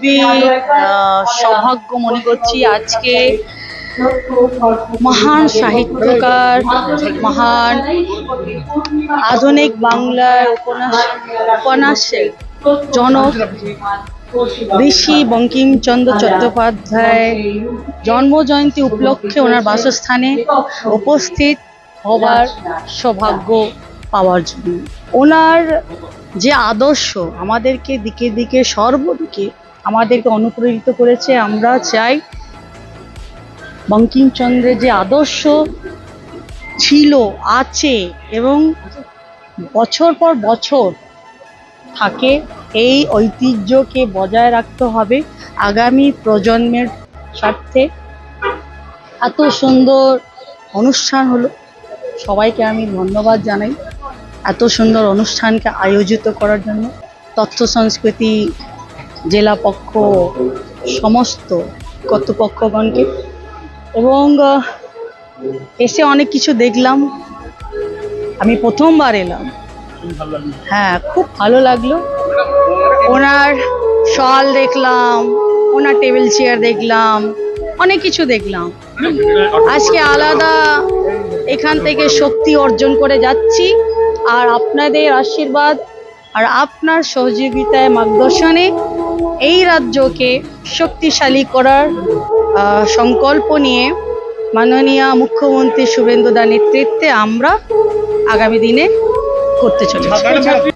খুবই সৌভাগ্য মনে করছি আজকে মহান সাহিত্যকার, মহান আধুনিক বাংলার উপন্যাসের জনক ঋষি বঙ্কিমচন্দ্র চট্টোপাধ্যায় জন্মজয়ন্তী উপলক্ষে ওনার বাসস্থানে উপস্থিত হবার সৌভাগ্য পাওয়ার জন্য। ওনার যে আদর্শ আমাদেরকে দিকে দিকে সর্বদিকে আমাদেরকে অনুপ্রেরিত করেছে। আমরা চাই বঙ্কিমচন্দ্রের যে আদর্শ ছিল, আছে এবং বছর পর বছর থাকে, এই ঐতিহ্যকে বজায় রাখতে হবে আগামী প্রজন্মের স্বার্থে। এত সুন্দর অনুষ্ঠান হলো, সবাইকে আমি ধন্যবাদ জানাই এত সুন্দর অনুষ্ঠানকে আয়োজিত করার জন্য। তথ্য সংস্কৃতি জেলা পক্ষ সমস্ত কর্তৃপক্ষগণকে, এবং এসে অনেক কিছু দেখলাম। আমি প্রথমবার এলাম, হ্যাঁ খুব ভালো লাগলো। ওনার শল দেখলাম, ওনার টেবিল চেয়ার দেখলাম, অনেক কিছু দেখলাম। আজকে আলাদা এখান থেকে শক্তি অর্জন করে যাচ্ছি, আর আপনাদের আশীর্বাদ আর আপনার সহযোগিতায় মার্গদর্শনে এই রাজ্যকে শক্তিশালী করার সংকল্প নিয়ে মাননীয় মুখ্যমন্ত্রী শুভেন্দু দার নেতৃত্বে আমরা আগামী দিনে করতে চলেছি।